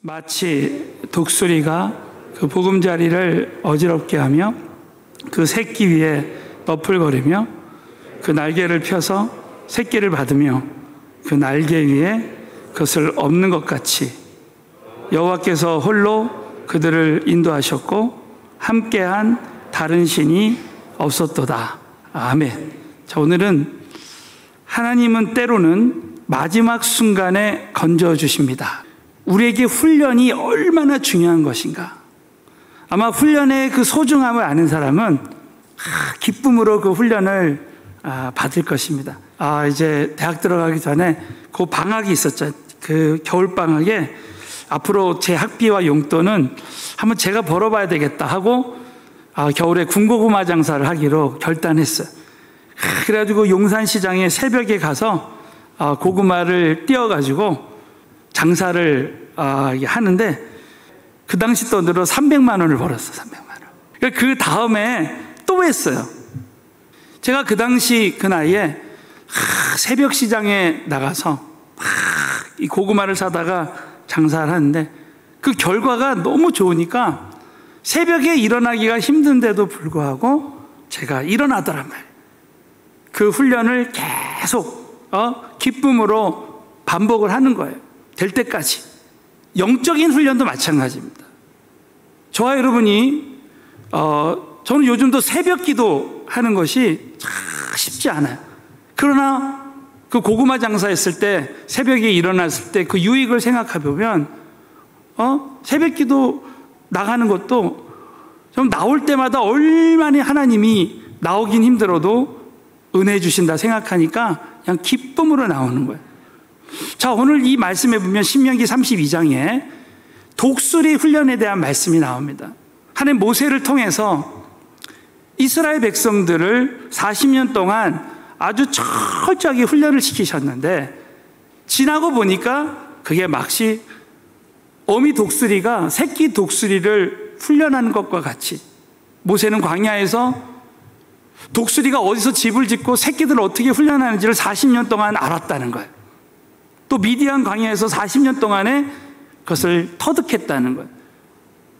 마치 독수리가 그 보금자리를 어지럽게 하며 그 새끼 위에 너풀거리며 그 날개를 펴서 새끼를 받으며 그 날개 위에 그것을 엎는 것 같이 여호와께서 홀로 그들을 인도하셨고 함께한 다른 신이 없었도다. 아멘. 자, 오늘은 하나님은 때로는 마지막 순간에 건져주십니다. 우리에게 훈련이 얼마나 중요한 것인가. 아마 훈련의 그 소중함을 아는 사람은 기쁨으로 그 훈련을 받을 것입니다. 이제 대학 들어가기 전에 그 방학이 있었죠. 그 겨울방학에 앞으로 제 학비와 용돈은 한번 제가 벌어봐야 되겠다 하고 겨울에 군고구마 장사를 하기로 결단했어요. 그래가지고 용산시장에 새벽에 가서 고구마를 띄워가지고 장사를 하는데 그 당시 돈으로 300만 원을 벌었어요. 300만 원. 그 다음에 또 했어요. 제가 그 당시 그 나이에 새벽 시장에 나가서 이 고구마를 사다가 장사를 하는데 그 결과가 너무 좋으니까 새벽에 일어나기가 힘든데도 불구하고 제가 일어나더란 말이에요. 그 훈련을 계속 기쁨으로 반복을 하는 거예요. 될 때까지. 영적인 훈련도 마찬가지입니다. 저와 여러분이 저는 요즘도 새벽 기도 하는 것이 참 쉽지 않아요. 그러나 그 고구마 장사했을 때 새벽에 일어났을 때 그 유익을 생각해 보면 새벽 기도 나가는 것도 좀 나올 때마다 얼마나 하나님이 나오긴 힘들어도 은혜 주신다 생각하니까 그냥 기쁨으로 나오는 거예요. 자, 오늘 이 말씀에 보면 신명기 32장에 독수리 훈련에 대한 말씀이 나옵니다. 하나님 모세를 통해서 이스라엘 백성들을 40년 동안 아주 철저하게 훈련을 시키셨는데 지나고 보니까 그게 마치 어미 독수리가 새끼 독수리를 훈련하는 것과 같이 모세는 광야에서 독수리가 어디서 집을 짓고 새끼들을 어떻게 훈련하는지를 40년 동안 알았다는 거예요. 또 미디안 광야에서 40년 동안에 그것을 터득했다는 거예요.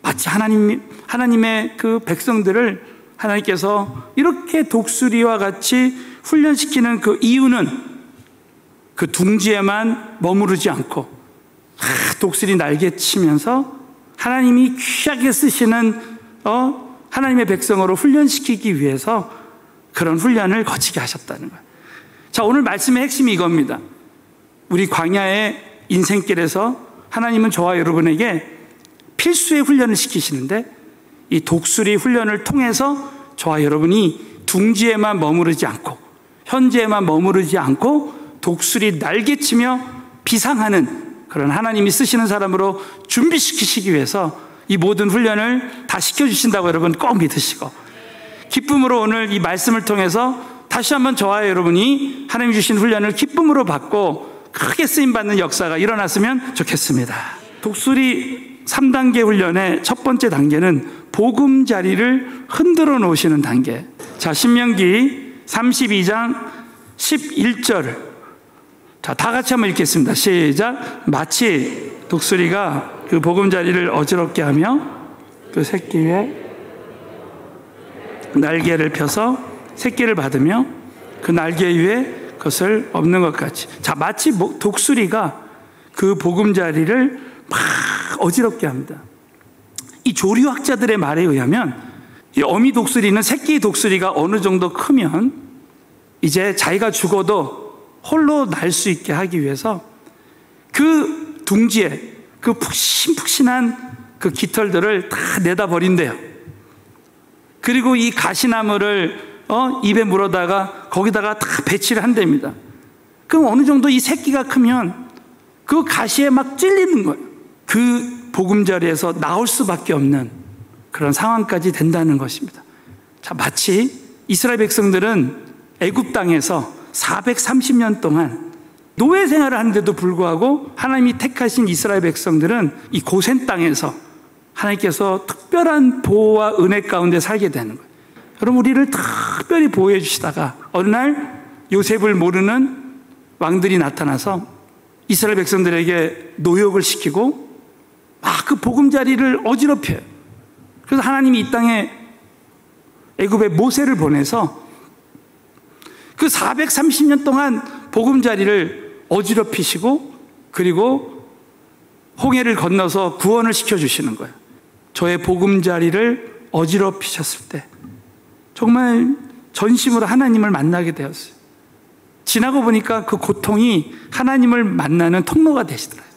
마치 하나님의 그 백성들을 하나님께서 이렇게 독수리와 같이 훈련시키는 그 이유는 그 둥지에만 머무르지 않고 독수리 날개 치면서 하나님이 귀하게 쓰시는 하나님의 백성으로 훈련시키기 위해서 그런 훈련을 거치게 하셨다는 거예요. 자, 오늘 말씀의 핵심이 이겁니다. 우리 광야의 인생길에서 하나님은 저와 여러분에게 필수의 훈련을 시키시는데 이 독수리 훈련을 통해서 저와 여러분이 둥지에만 머무르지 않고 현재에만 머무르지 않고 독수리 날개치며 비상하는 그런 하나님이 쓰시는 사람으로 준비시키시기 위해서 이 모든 훈련을 다 시켜주신다고 여러분 꼭 믿으시고 기쁨으로 오늘 이 말씀을 통해서 다시 한번 저와 여러분이 하나님 주신 훈련을 기쁨으로 받고 크게 쓰임받는 역사가 일어났으면 좋겠습니다. 독수리 3단계 훈련의 첫 번째 단계는 보금자리를 흔들어 놓으시는 단계. 자, 신명기 32장 11절. 자, 다 같이 한번 읽겠습니다. 시작. 마치 독수리가 그 보금자리를 어지럽게 하며 그 새끼 위에 날개를 펴서 새끼를 받으며 그 날개 위에 그것을 엎는 것 같이. 자, 마치 독수리가 그 보금자리를 막 어지럽게 합니다. 이 조류학자들의 말에 의하면 이 어미 독수리는 새끼 독수리가 어느 정도 크면 이제 자기가 죽어도 홀로 날 수 있게 하기 위해서 그 둥지에 그 푹신푹신한 그 깃털들을 다 내다 버린대요. 그리고 이 가시나무를 입에 물어다가 거기다가 다 배치를 한답니다. 그럼 어느 정도 이 새끼가 크면 그 가시에 막 찔리는 거예요. 그 보금자리에서 나올 수밖에 없는 그런 상황까지 된다는 것입니다. 자, 마치 이스라엘 백성들은 애굽 땅에서 430년 동안 노예 생활을 하는데도 불구하고 하나님이 택하신 이스라엘 백성들은 이 고센 땅에서 하나님께서 특별한 보호와 은혜 가운데 살게 되는 거예요. 여러분, 우리를 특별히 보호해 주시다가 어느 날 요셉을 모르는 왕들이 나타나서 이스라엘 백성들에게 노역을 시키고 그 보금자리를 어지럽혀요. 그래서 하나님이 이 땅에 애굽에 모세를 보내서 그 430년 동안 보금자리를 어지럽히시고 그리고 홍해를 건너서 구원을 시켜주시는 거예요. 저의 보금자리를 어지럽히셨을 때 정말 전심으로 하나님을 만나게 되었어요. 지나고 보니까 그 고통이 하나님을 만나는 통로가 되시더라고요.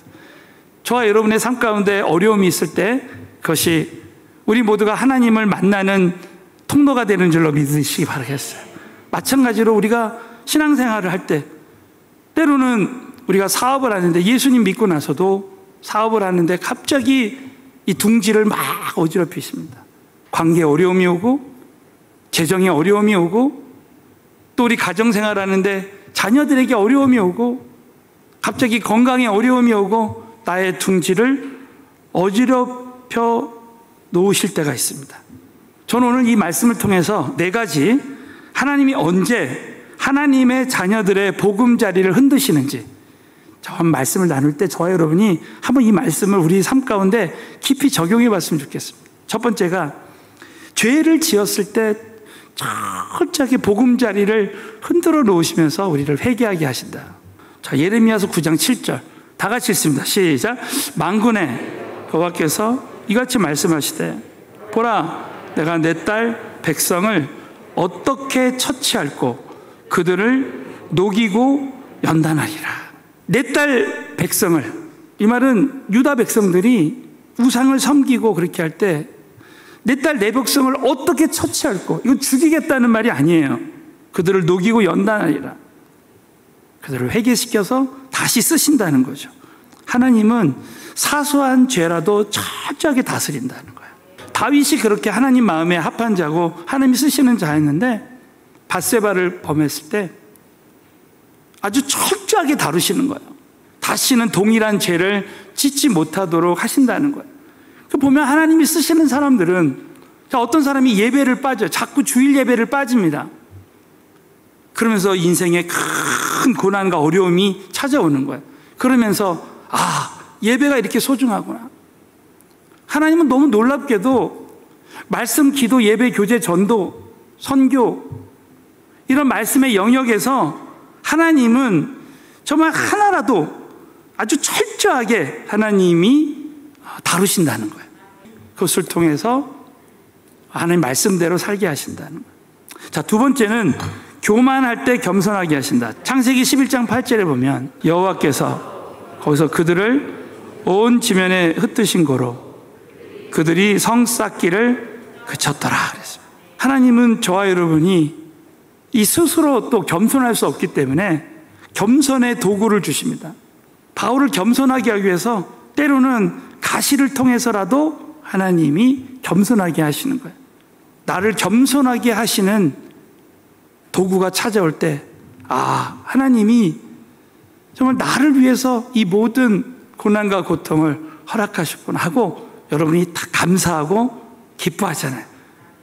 저와 여러분의 삶 가운데 어려움이 있을 때 그것이 우리 모두가 하나님을 만나는 통로가 되는 줄로 믿으시기 바라겠어요. 마찬가지로 우리가 신앙생활을 할 때 때로는 우리가 사업을 하는데 예수님 믿고 나서도 사업을 하는데 갑자기 이 둥지를 막 어지럽히십니다. 관계에 어려움이 오고 재정에 어려움이 오고 또 우리 가정생활 하는데 자녀들에게 어려움이 오고 갑자기 건강에 어려움이 오고 나의 둥지를 어지럽혀 놓으실 때가 있습니다. 저는 오늘 이 말씀을 통해서 4가지 하나님이 언제 하나님의 자녀들의 보금자리를 흔드시는지 저 말씀을 나눌 때 저와 여러분이 한번 이 말씀을 우리 삶 가운데 깊이 적용해 봤으면 좋겠습니다. 첫 번째가 죄를 지었을 때 철저하게 보금자리를 흔들어 놓으시면서 우리를 회개하게 하신다. 자, 예레미야서 9장 7절 다 같이 읽습니다. 시작. 만군의 여호와께서 이같이 말씀하시되 보라 내가 내 딸 백성을 어떻게 처치할꼬 그들을 녹이고 연단하리라. 내 딸 백성을, 이 말은 유다 백성들이 우상을 섬기고 그렇게 할 때 내 딸 내 백성을 어떻게 처치할꼬, 이거 죽이겠다는 말이 아니에요. 그들을 녹이고 연단하리라. 그들을 회개시켜서 다시 쓰신다는 거죠. 하나님은 사소한 죄라도 철저하게 다스린다는 거예요. 다윗이 그렇게 하나님 마음에 합한 자고 하나님이 쓰시는 자였는데 밧세바를 범했을 때 아주 철저하게 다루시는 거예요. 다시는 동일한 죄를 짓지 못하도록 하신다는 거예요. 보면 하나님이 쓰시는 사람들은 어떤 사람이 예배를 빠져요. 자꾸 주일 예배를 빠집니다. 그러면서 인생에 큰 고난과 어려움이 찾아오는 거예요. 그러면서 예배가 이렇게 소중하구나. 하나님은 너무 놀랍게도 말씀, 기도, 예배, 교제, 전도, 선교 이런 말씀의 영역에서 하나님은 정말 하나라도 아주 철저하게 하나님이 다루신다는 거예요. 그것을 통해서 하나님 말씀대로 살게 하신다는 거예요. 자, 두 번째는 교만할 때 겸손하게 하신다. 창세기 11장 8절에 보면 여호와께서 거기서 그들을 온 지면에 흩으신 고로 그들이 성 쌓기를 그쳤더라 그랬습니다. 하나님은 저와 여러분이 이 스스로 또 겸손할 수 없기 때문에 겸손의 도구를 주십니다. 바울을 겸손하게 하기 위해서 때로는 가시를 통해서라도 하나님이 겸손하게 하시는 거예요. 나를 겸손하게 하시는 도구가 찾아올 때 하나님이 정말 나를 위해서 이 모든 고난과 고통을 허락하셨구나 하고 여러분이 다 감사하고 기뻐하잖아요.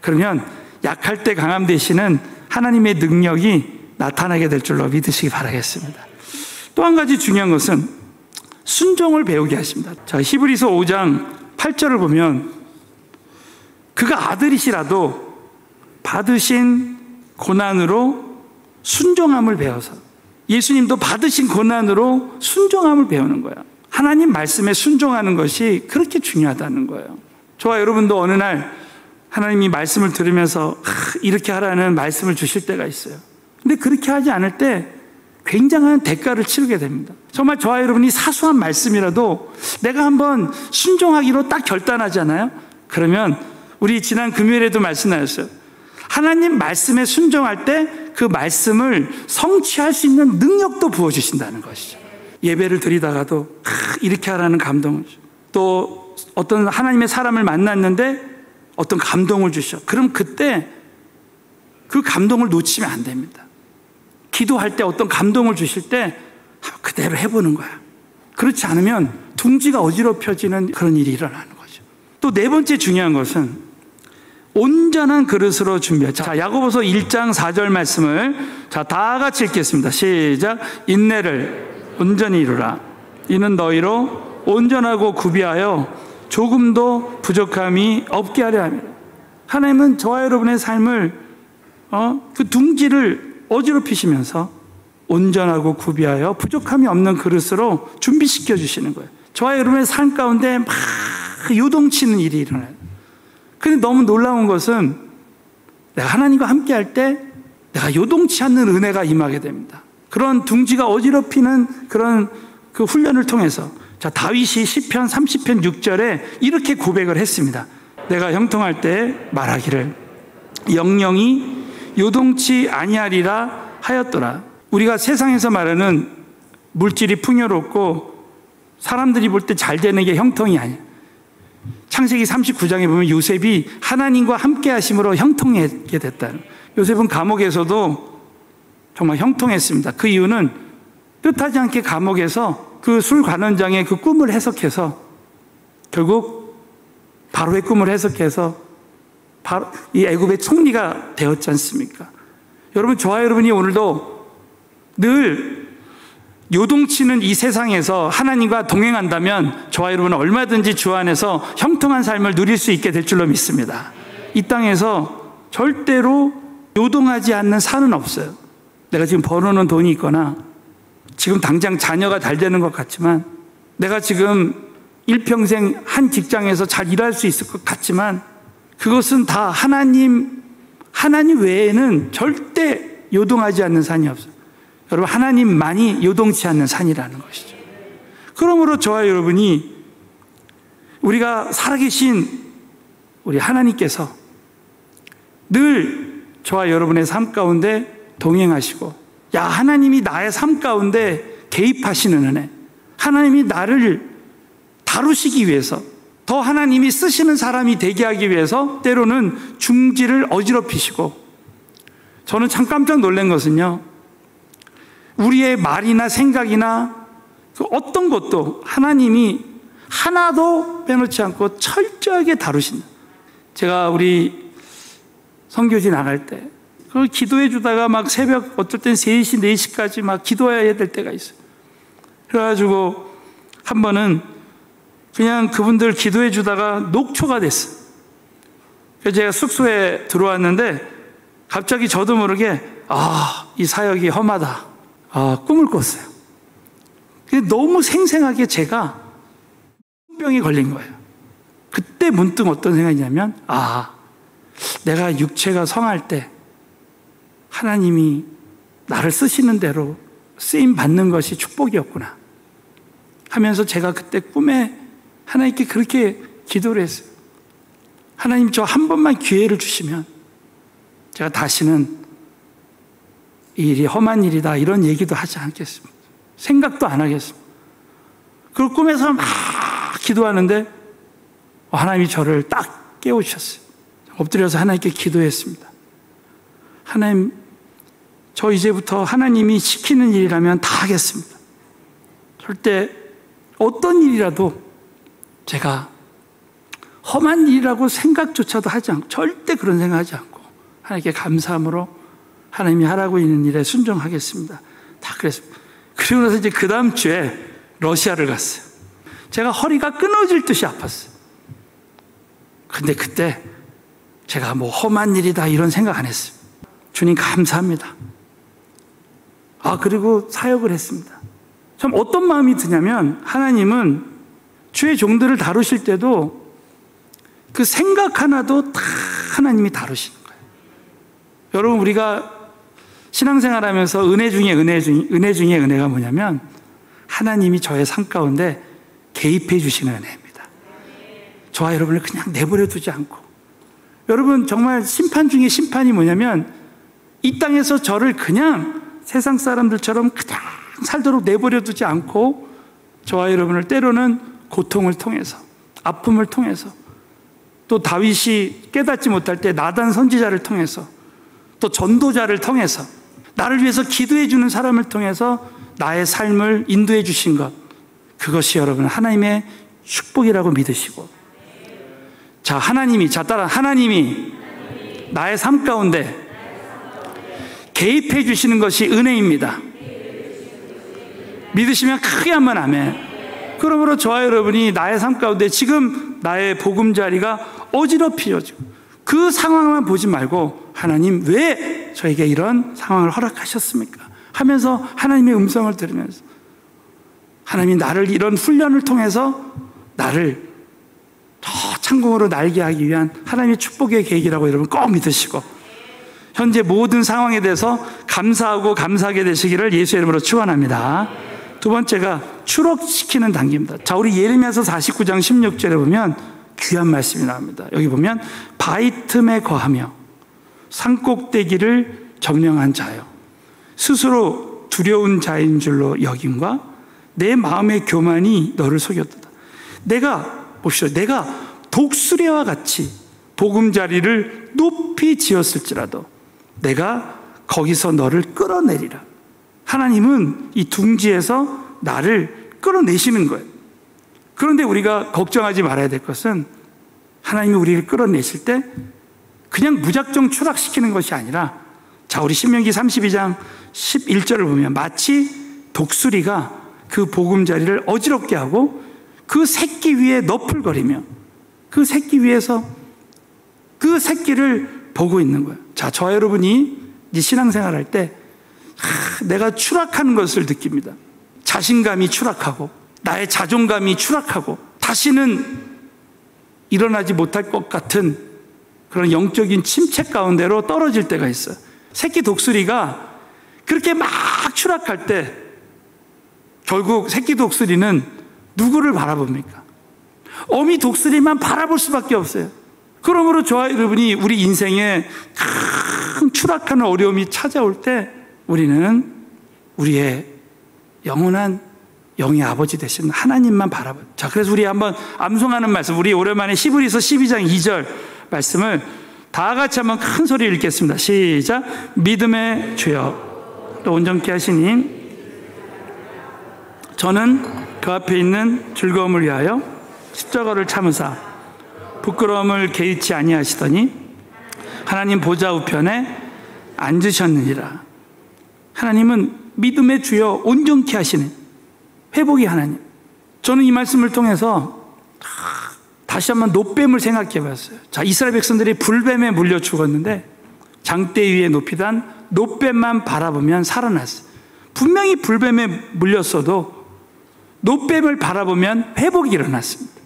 그러면 약할 때 강함 되시는 하나님의 능력이 나타나게 될 줄로 믿으시기 바라겠습니다. 또 한 가지 중요한 것은 순종을 배우게 하십니다. 자, 히브리서 5장 8절을 보면 그가 아들이시라도 받으신 고난으로 순종함을 배워서, 예수님도 받으신 고난으로 순종함을 배우는 거예요. 하나님 말씀에 순종하는 것이 그렇게 중요하다는 거예요. 저와 여러분도 어느 날 하나님이 말씀을 들으면서 이렇게 하라는 말씀을 주실 때가 있어요. 근데 그렇게 하지 않을 때 굉장한 대가를 치르게 됩니다. 정말 저와 여러분이 사소한 말씀이라도 내가 한번 순종하기로 딱 결단하잖아요. 그러면 우리 지난 금요일에도 말씀하셨어요. 하나님 말씀에 순종할 때 그 말씀을 성취할 수 있는 능력도 부어주신다는 것이죠. 예배를 드리다가도 이렇게 하라는 감동을 주죠. 또 어떤 하나님의 사람을 만났는데 어떤 감동을 주셔. 그럼 그때 그 감동을 놓치면 안 됩니다. 기도할 때 어떤 감동을 주실 때 그대로 해보는 거야. 그렇지 않으면 둥지가 어지럽혀지는 그런 일이 일어나는 거죠. 또 네 번째 중요한 것은 온전한 그릇으로 준비해. 자, 야고보서 1장 4절 말씀을 다 같이 읽겠습니다. 시작. 인내를 온전히 이루라. 이는 너희로 온전하고 구비하여 조금도 부족함이 없게 하려 합니다. 하나님은 저와 여러분의 삶을 그 둥지를 어지럽히시면서 온전하고 구비하여 부족함이 없는 그릇으로 준비시켜 주시는 거예요. 저와 여러분의 삶 가운데 막 요동치는 일이 일어나요. 그런데 너무 놀라운 것은 내가 하나님과 함께 할 때 내가 요동치 않는 은혜가 임하게 됩니다. 그런 둥지가 어지럽히는 그런 그 훈련을 통해서 다윗이 시편 30편 6절에 이렇게 고백을 했습니다. 내가 형통할 때 말하기를 영영이 요동치 아니하리라 하였더라. 우리가 세상에서 말하는 물질이 풍요롭고 사람들이 볼 때 잘 되는 게 형통이 아니야. 창세기 39장에 보면 요셉이 하나님과 함께 하심으로 형통하게 됐다. 요셉은 감옥에서도 정말 형통했습니다. 그 이유는 뜻하지 않게 감옥에서 그 술관원장의 그 꿈을 해석해서 결국 바로의 꿈을 해석해서 바로 이 애굽의 총리가 되었지 않습니까? 여러분, 저와 여러분이 오늘도 늘 요동치는 이 세상에서 하나님과 동행한다면 저와 여러분은 얼마든지 주 안에서 형통한 삶을 누릴 수 있게 될 줄로 믿습니다. 이 땅에서 절대로 요동하지 않는 산은 없어요. 내가 지금 벌어놓은 돈이 있거나 지금 당장 자녀가 잘 되는 것 같지만 내가 지금 일평생 한 직장에서 잘 일할 수 있을 것 같지만 그것은 다 하나님 외에는 절대 요동하지 않는 산이 없어요. 여러분, 하나님만이 요동치 않는 산이라는 것이죠. 그러므로 저와 여러분이 우리가 살아계신 우리 하나님께서 늘 저와 여러분의 삶 가운데 동행하시고, 야, 하나님이 나의 삶 가운데 개입하시는 은혜, 하나님이 나를 다루시기 위해서, 더 하나님이 쓰시는 사람이 되게 하기 위해서 때로는 중지를 어지럽히시고, 저는 참 깜짝 놀란 것은요, 우리의 말이나 생각이나 그 어떤 것도 하나님이 하나도 빼놓지 않고 철저하게 다루신다. 제가 우리 선교지 나갈 때 그걸 기도해 주다가 막 새벽 어떨 땐 3시, 4시까지 막 기도해야 될 때가 있어요. 그래가지고 한 번은 그냥 그분들 기도해 주다가 녹초가 됐어요. 그래서 제가 숙소에 들어왔는데 갑자기 저도 모르게 이 사역이 험하다. 꿈을 꿨어요. 근데 너무 생생하게 제가 병이 걸린 거예요. 그때 문득 어떤 생각이냐면, 내가 육체가 성할 때 하나님이 나를 쓰시는 대로 쓰임 받는 것이 축복이었구나 하면서 제가 그때 꿈에 하나님께 그렇게 기도를 했어요. 하나님, 저 한 번만 기회를 주시면 제가 다시는 이 일이 험한 일이다 이런 얘기도 하지 않겠습니다. 생각도 안 하겠습니다. 그걸 꿈에서 막 기도하는데 하나님이 저를 딱 깨우셨어요. 엎드려서 하나님께 기도했습니다. 하나님, 저 이제부터 하나님이 시키는 일이라면 다 하겠습니다. 절대 어떤 일이라도 제가 험한 일이라고 생각조차도 하지 않고, 절대 그런 생각하지 않고 하나님께 감사함으로 하나님이 하라고 있는 일에 순종하겠습니다. 다 그랬습니다. 그리고 나서 이제 그 다음 주에 러시아를 갔어요. 제가 허리가 끊어질 듯이 아팠어요. 근데 그때 제가 뭐 험한 일이다 이런 생각 안 했어요. 주님 감사합니다. 그리고 사역을 했습니다. 참 어떤 마음이 드냐면, 하나님은 주의 종들을 다루실 때도 그 생각 하나도 다 하나님이 다루시는 거예요. 여러분, 우리가 신앙생활 하면서 은혜 중에 은혜가 뭐냐면 하나님이 저의 삶 가운데 개입해 주시는 은혜입니다. 저와 여러분을 그냥 내버려 두지 않고, 여러분 정말 심판 중에 심판이 뭐냐면 이 땅에서 저를 그냥 세상 사람들처럼 그냥 살도록 내버려 두지 않고 저와 여러분을 때로는 고통을 통해서, 아픔을 통해서, 또 다윗이 깨닫지 못할 때 나단 선지자를 통해서, 또 전도자를 통해서, 나를 위해서 기도해 주는 사람을 통해서 나의 삶을 인도해 주신 것, 그것이 여러분 하나님의 축복이라고 믿으시고, 하나님이 나의 삶 가운데 개입해 주시는 것이 은혜입니다. 믿으시면 크게 한번 아멘. 그러므로 저와 여러분이 나의 삶 가운데 지금 나의 보금자리가 어지럽혀지고 그 상황만 보지 말고 하나님 왜 저에게 이런 상황을 허락하셨습니까? 하면서 하나님의 음성을 들으면서 하나님이 나를 이런 훈련을 통해서 나를 더 창공으로 날게 하기 위한 하나님의 축복의 계획이라고 여러분 꼭 믿으시고 현재 모든 상황에 대해서 감사하고 감사하게 되시기를 예수의 이름으로 축원합니다. 두 번째가 추록시키는 단계입니다. 자, 우리 예레미야서 49장 16절에 보면 귀한 말씀이 나옵니다. 여기 보면 바위 틈에 거하며 산꼭대기를 점령한 자요 스스로 두려운 자인 줄로 여김과 내 마음의 교만이 너를 속였도다. 보시오, 내가 독수리와 같이 보금자리를 높이 지었을지라도 내가 거기서 너를 끌어내리라. 하나님은 이 둥지에서 나를 끌어내시는 거예요. 그런데 우리가 걱정하지 말아야 될 것은 하나님이 우리를 끌어내실 때 그냥 무작정 추락시키는 것이 아니라, 자, 우리 신명기 32장 11절을 보면 마치 독수리가 그 보금자리를 어지럽게 하고 그 새끼 위에 너풀거리며 그 새끼 위에서 그 새끼를 보고 있는 거예요. 자, 저와 여러분이 이 신앙생활 할 때 내가 추락하는 것을 느낍니다. 자신감이 추락하고 나의 자존감이 추락하고 다시는 일어나지 못할 것 같은 그런 영적인 침체 가운데로 떨어질 때가 있어요. 새끼 독수리가 그렇게 막 추락할 때 결국 새끼 독수리는 누구를 바라봅니까? 어미 독수리만 바라볼 수밖에 없어요. 그러므로 저와 여러분이 우리 인생에 큰 추락하는 어려움이 찾아올 때 우리는 우리의 영원한 영의 아버지 되시는 하나님만 바라봐요. 자, 그래서 우리 한번 암송하는 말씀, 우리 오랜만에 히브리서 12장 2절 말씀을 다 같이 한번 큰 소리로 읽겠습니다. 시작. 믿음의 주여 또 온전케 하시니 저는 그 앞에 있는 즐거움을 위하여 십자가를 참으사 부끄러움을 개의치 아니하시더니 하나님 보좌 우편에 앉으셨느니라. 하나님은 믿음의 주여 온전케 하시는 회복의 하나님. 저는 이 말씀을 통해서 다시 한번 노뱀을 생각해 봤어요. 자, 이스라엘 백성들이 불뱀에 물려 죽었는데 장대 위에 높이 단 노뱀만 바라보면 살아났어요. 분명히 불뱀에 물렸어도 노뱀을 바라보면 회복이 일어났습니다.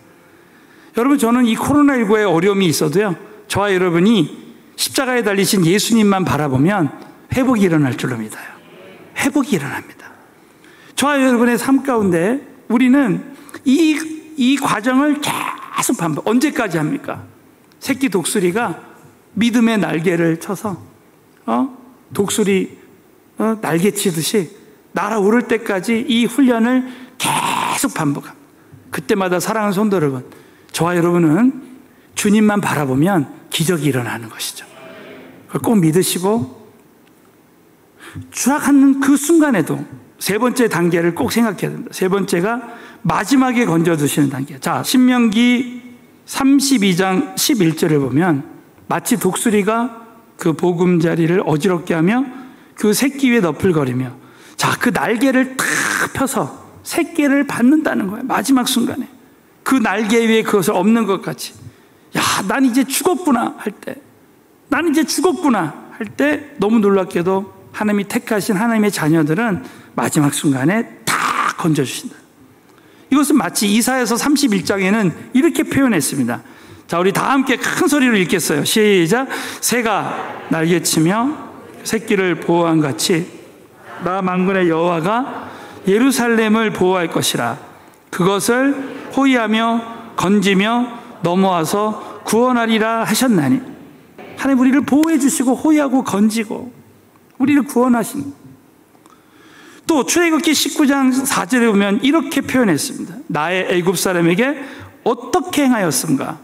여러분, 저는 이 코로나19에 어려움이 있어도요, 저와 여러분이 십자가에 달리신 예수님만 바라보면 회복이 일어날 줄로 믿어요. 회복이 일어납니다. 저와 여러분의 삶 가운데 우리는 이 과정을 계속 반복. 언제까지 합니까? 새끼 독수리가 믿음의 날개를 쳐서 독수리 날개 치듯이 날아오를 때까지 이 훈련을 계속 반복합니다. 그때마다 사랑하는 성도 여러분, 저와 여러분은 주님만 바라보면 기적이 일어나는 것이죠. 그걸 꼭 믿으시고 추락하는 그 순간에도 세 번째 단계를 꼭 생각해야 됩니다. 세 번째가 마지막에 건져두시는 단계. 자, 신명기 32장 11절을 보면 마치 독수리가 그 보금자리를 어지럽게 하며 그 새끼 위에 너풀거리며, 자, 그 날개를 탁 펴서 새끼를 받는다는 거예요. 마지막 순간에 그 날개 위에 그것을 엎는 것 같이, 야, 난 이제 죽었구나 할 때, 난 이제 죽었구나 할 때 너무 놀랍게도 하나님이 택하신 하나님의 자녀들은 마지막 순간에 다 건져주신다. 이것은 마치 이사야서 31장에는 이렇게 표현했습니다. 자, 우리 다 함께 큰 소리로 읽겠어요. 시작. 새가 날개치며 새끼를 보호한 같이 나 만군의 여호와가 예루살렘을 보호할 것이라. 그것을 호위하며 건지며 넘어와서 구원하리라 하셨나니. 하나님 우리를 보호해 주시고 호위하고 건지고 우리를 구원하신. 또 출애굽기 19장 4절에 보면 이렇게 표현했습니다. 나의 애굽 사람에게 어떻게 행하였음가?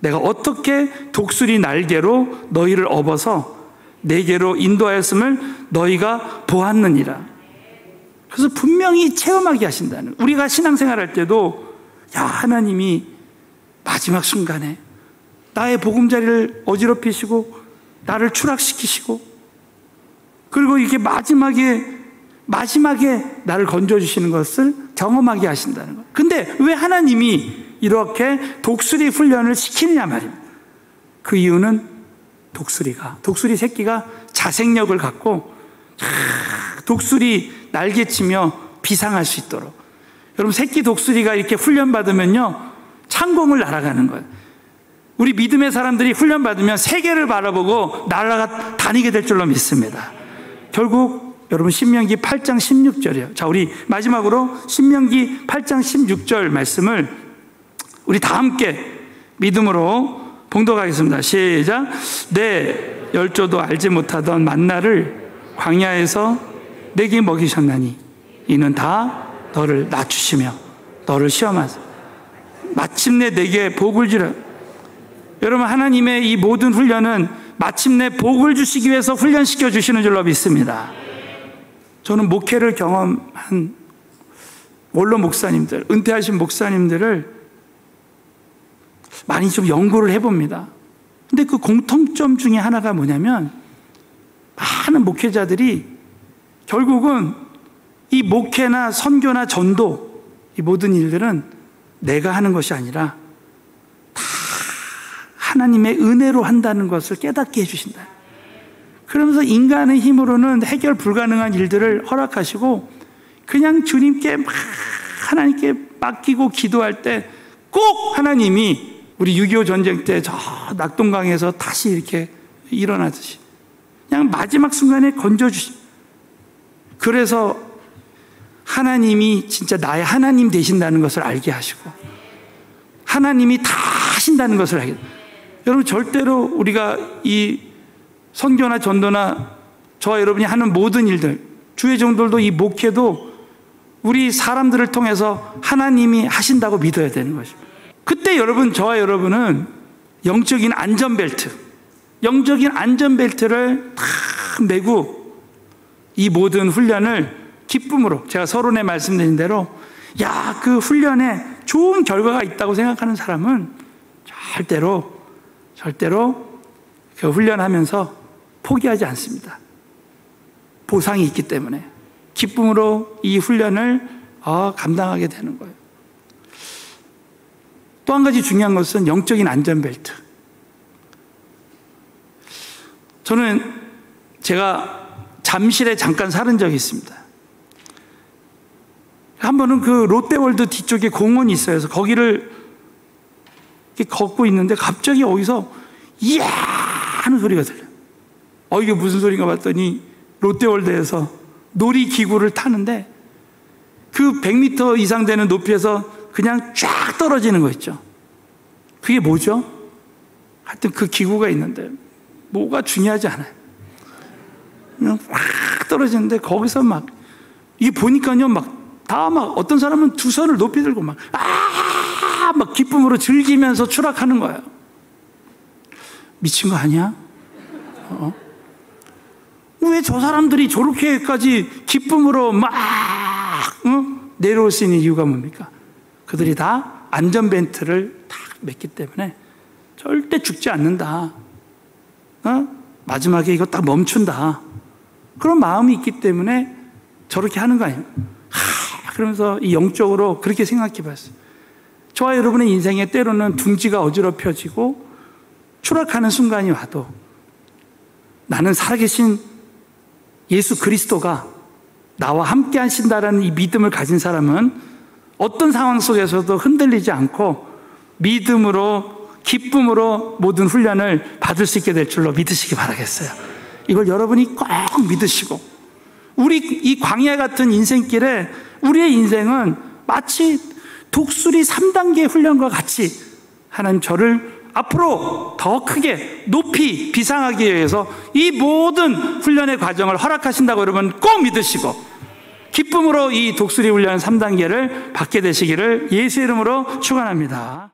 내가 어떻게 독수리 날개로 너희를 업어서 내게로 인도하였음을 너희가 보았느니라. 그래서 분명히 체험하게 하신다는, 우리가 신앙생활 할 때도 야, 하나님이 마지막 순간에 나의 보금자리를 어지럽히시고 나를 추락시키시고, 그리고 이렇게 마지막에 마지막에 나를 건져주시는 것을 경험하게 하신다는 거예요. 근데 왜 하나님이 이렇게 독수리 훈련을 시키느냐 말입니다. 그 이유는 독수리 새끼가 자생력을 갖고 독수리 날개치며 비상할 수 있도록. 여러분, 새끼 독수리가 이렇게 훈련받으면요, 창공을 날아가는 거예요. 우리 믿음의 사람들이 훈련받으면 세계를 바라보고 날아가 다니게 될 줄로 믿습니다. 결국 여러분, 신명기 8장 16절이에요. 자, 우리 마지막으로 신명기 8장 16절 말씀을 우리 다 함께 믿음으로 봉독하겠습니다. 시작. 내 열조도 알지 못하던 만나를 광야에서 내게 먹이셨나니 이는 다 너를 낮추시며 너를 시험하사 마침내 내게 복을 주라. 여러분, 하나님의 이 모든 훈련은 마침내 복을 주시기 위해서 훈련시켜 주시는 줄로 믿습니다. 저는 목회를 경험한 원로 목사님들, 은퇴하신 목사님들을 많이 좀 연구를 해봅니다. 근데 그 공통점 중에 하나가 뭐냐면, 많은 목회자들이 결국은 이 목회나 선교나 전도, 이 모든 일들은 내가 하는 것이 아니라 다 하나님의 은혜로 한다는 것을 깨닫게 해주신다. 그러면서 인간의 힘으로는 해결 불가능한 일들을 허락하시고 그냥 주님께 하나님께 맡기고 기도할 때 꼭 하나님이 우리 6.25 전쟁 때 저 낙동강에서 다시 이렇게 일어나듯이 그냥 마지막 순간에 건져주시. 그래서 하나님이 진짜 나의 하나님 되신다는 것을 알게 하시고 하나님이 다 하신다는 것을 알게. 여러분, 절대로 우리가 이 선교나 전도나 저와 여러분이 하는 모든 일들, 주의 종들도 이 목회도 우리 사람들을 통해서 하나님이 하신다고 믿어야 되는 것입니다. 그때 여러분, 저와 여러분은 영적인 안전벨트를 다 메고 이 모든 훈련을 기쁨으로, 제가 서론에 말씀드린 대로, 그 훈련에 좋은 결과가 있다고 생각하는 사람은 절대로 그 훈련하면서 포기하지 않습니다. 보상이 있기 때문에 기쁨으로 이 훈련을 감당하게 되는 거예요. 또 한 가지 중요한 것은 영적인 안전벨트. 저는 제가 잠실에 잠깐 살은 적이 있습니다. 한 번은 그 롯데월드 뒤쪽에 공원이 있어요. 그래서 거기를 이렇게 걷고 있는데 갑자기 어디서 이야 하는 소리가 들려요. 이게 무슨 소리인가 봤더니 롯데월드에서 놀이기구를 타는데 그 100m 이상 되는 높이에서 그냥 쫙 떨어지는 거 있죠. 그게 뭐죠? 하여튼 그 기구가 있는데 뭐가 중요하지 않아요. 그냥 확 떨어지는데 거기서 막 이게 보니까요, 다 어떤 사람은 두 손을 높이 들고 막 기쁨으로 즐기면서 추락하는 거예요. 미친 거 아니야? 왜 저 사람들이 저렇게까지 기쁨으로 내려올 수 있는 이유가 뭡니까? 그들이 다 안전벨트를 다 맸기 때문에 절대 죽지 않는다. 마지막에 이거 딱 멈춘다. 그런 마음이 있기 때문에 저렇게 하는 거 아니에요? 그러면서 이 영적으로 그렇게 생각해 봤어요. 저와 여러분의 인생에 때로는 둥지가 어지럽혀지고 추락하는 순간이 와도 나는 살아계신 예수 그리스도가 나와 함께 하신다라는 이 믿음을 가진 사람은 어떤 상황 속에서도 흔들리지 않고 믿음으로, 기쁨으로 모든 훈련을 받을 수 있게 될 줄로 믿으시기 바라겠어요. 이걸 여러분이 꼭 믿으시고, 우리 이 광야 같은 인생길에 우리의 인생은 마치 독수리 3단계 훈련과 같이 하나님 저를 앞으로 더 크게 높이 비상하기 위해서 이 모든 훈련의 과정을 허락하신다고 여러분 꼭 믿으시고 기쁨으로 이 독수리 훈련 3단계를 받게 되시기를 예수의 이름으로 축원합니다.